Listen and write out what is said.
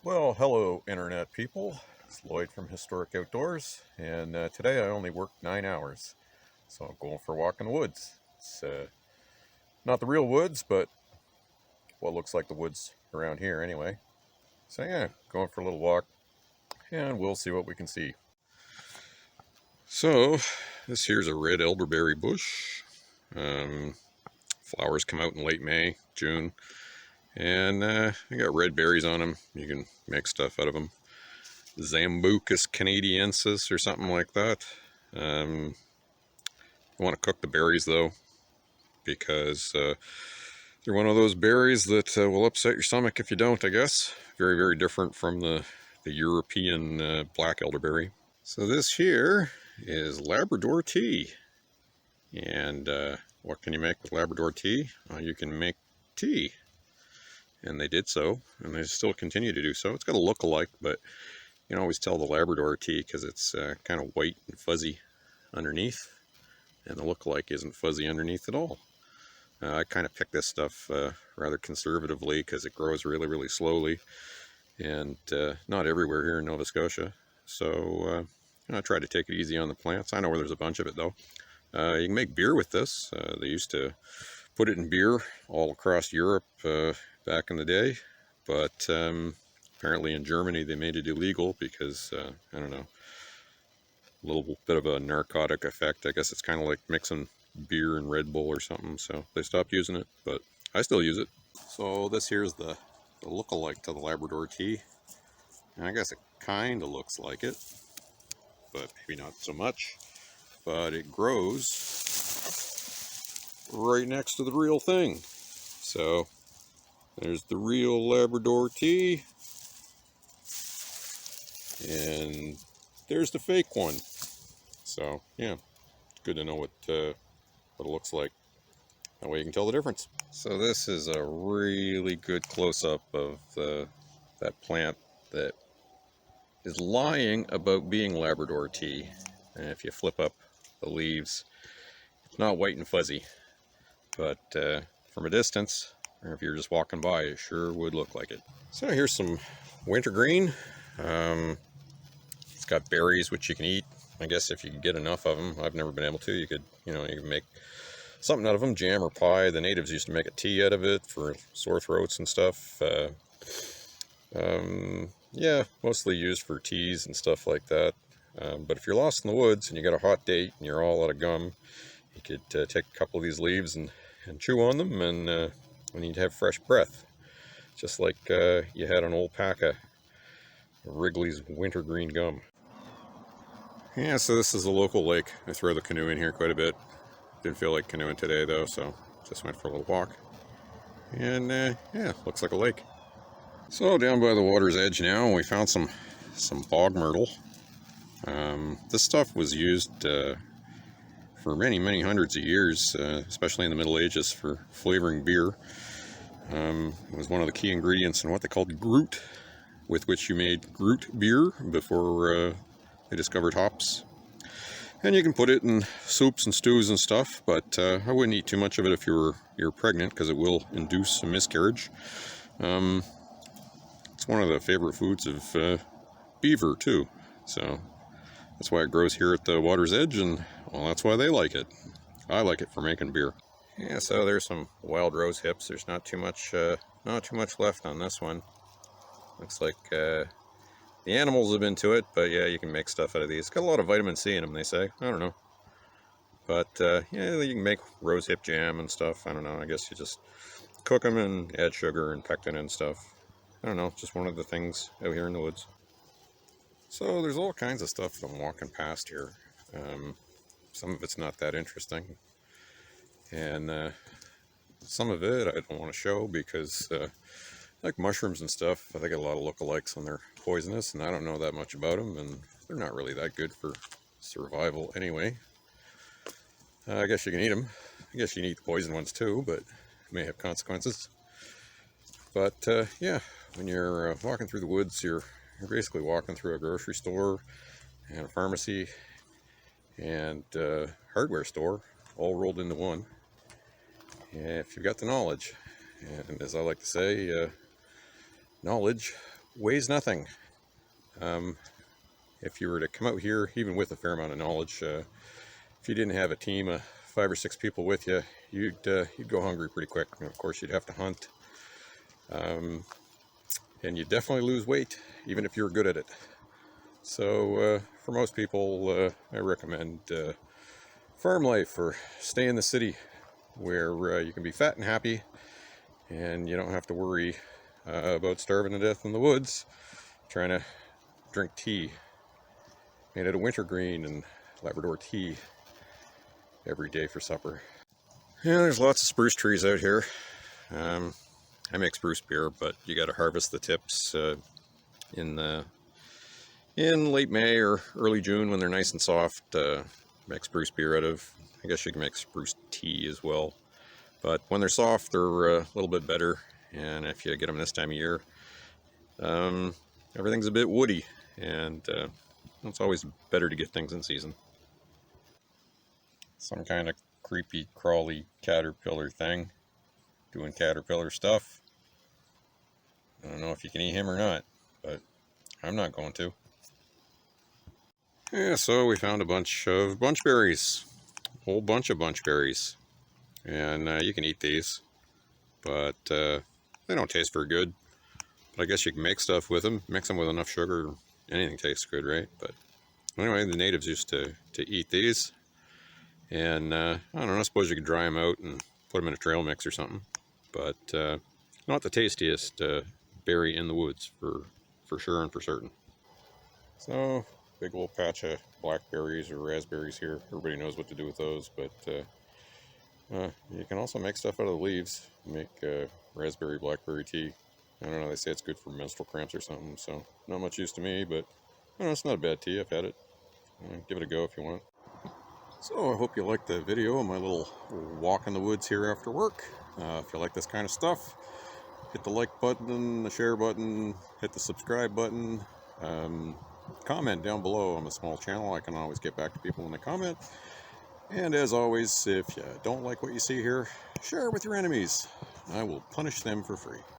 Well, hello, Internet people. It's Lloyd from Historic Outdoors, and today I only worked 9 hours, so I'm going for a walk in the woods. It's not the real woods, but what looks like the woods around here anyway. So yeah, going for a little walk, and we'll see what we can see. So, this here's a red elberberry bush. Flowers come out in late May, June, and they got red berries on them. You can make stuff out of them. Zambucus canadiensis or something like that. You want to cook the berries though, because they're one of those berries that will upset your stomach if you don't, I guess. Very, very different from the European black elderberry. So this here is Labrador tea. And what can you make with Labrador tea? You can make tea. And they did so, and they still continue to do so. It's got a look-alike, but you can always tell the Labrador tea because it's kind of white and fuzzy underneath, and the look-alike isn't fuzzy underneath at all. I kind of pick this stuff rather conservatively because it grows really, really slowly, and not everywhere here in Nova Scotia. So I try to take it easy on the plants. I know where there's a bunch of it though. You can make beer with this. They used to put it in beer all across Europe back in the day, but apparently in Germany they made it illegal because, I don't know, a little bit of a narcotic effect. I guess it's kind of like mixing beer and Red Bull or something, so they stopped using it, but I still use it. So this here's the look-alike to the Labrador tea. And I guess it kind of looks like it, but maybe not so much. But it grows right next to the real thing. So there's the real Labrador tea, and there's the fake one. So yeah, it's good to know what it looks like. That way you can tell the difference. So this is a really good close-up of that plant that is lying about being Labrador tea. And if you flip up the leaves, it's not white and fuzzy, but from a distance, or if you're just walking by, it sure would look like it. So here's some wintergreen. It's got berries which you can eat. I guess if you can get enough of them. I've never been able to. You could make something out of them, jam or pie. The natives used to make a tea out of it for sore throats and stuff. Yeah, mostly used for teas and stuff like that. But if you're lost in the woods and you got a hot date and you're all out of gum, you could take a couple of these leaves and chew on them, and you'd have fresh breath, just like you had an old pack of Wrigley's wintergreen gum. Yeah, so this is a local lake. I throw the canoe in here quite a bit. Didn't feel like canoeing today though, so just went for a little walk. And yeah, looks like a lake. So down by the water's edge now, we found some bog myrtle. This stuff was used for many, many hundreds of years, especially in the Middle Ages, for flavoring beer. It was one of the key ingredients in what they called groot, with which you made groot beer before they discovered hops. And you can put it in soups and stews and stuff, but I wouldn't eat too much of it if you're pregnant, because it will induce a miscarriage. It's one of the favorite foods of beaver too, so that's why it grows here at the water's edge, and well, that's why they like it. I like it for making beer. Yeah, so there's some wild rose hips. There's not too much left on this one. Looks like the animals have been to it, but yeah, you can make stuff out of these. It's got a lot of vitamin C in them, they say. I don't know. But yeah, you can make rose hip jam and stuff. I don't know. I guess you just cook them and add sugar and pectin and stuff. I don't know. Just one of the things out here in the woods. So there's all kinds of stuff that I'm walking past here. Some of it's not that interesting. And some of it I don't want to show because like mushrooms and stuff, they get a lot of lookalikes and they're poisonous, and I don't know that much about them, and they're not really that good for survival anyway. I guess you can eat them. I guess you can eat the poison ones too, but it may have consequences. But yeah, when you're walking through the woods, you're basically walking through a grocery store and a pharmacy and hardware store all rolled into one. If you've got the knowledge, and as I like to say, knowledge weighs nothing. If you were to come out here, even with a fair amount of knowledge, if you didn't have a team of 5 or 6 people with you, you'd go hungry pretty quick. And of course, you'd have to hunt, and you'd definitely lose weight, even if you're good at it. So for most people, I recommend farm life, or stay in the city where you can be fat and happy, and you don't have to worry about starving to death in the woods trying to drink tea made out of wintergreen and Labrador tea every day for supper. Yeah, there's lots of spruce trees out here. I make spruce beer, but you got to harvest the tips in late May or early June when they're nice and soft. Make spruce beer out of. I guess you can make spruce tea as well. But when they're soft, they're a little bit better. And if you get them this time of year, everything's a bit woody, and it's always better to get things in season. Some kind of creepy, crawly caterpillar thing doing caterpillar stuff. I don't know if you can eat him or not, but I'm not going to. Yeah, so we found a bunch of bunchberries. A whole bunch of bunchberries. And you can eat these, but they don't taste very good. But I guess you can make stuff with them. Mix them with enough sugar, anything tastes good, right? But anyway, the natives used to eat these. And I don't know, I suppose you could dry them out and put them in a trail mix or something. But not the tastiest berry in the woods, for sure and for certain. So, big old patch of blackberries or raspberries here. Everybody knows what to do with those, but you can also make stuff out of the leaves. Make raspberry blackberry tea. I don't know, they say it's good for menstrual cramps or something, so not much use to me, but I don't know, it's not a bad tea. I've had it. Give it a go if you want. So I hope you liked the video of my little walk in the woods here after work. If you like this kind of stuff, hit the like button, the share button, hit the subscribe button. Comment down below. I'm a small channel. I can always get back to people when they comment. And as always, if you don't like what you see here, share it with your enemies. I will punish them for free.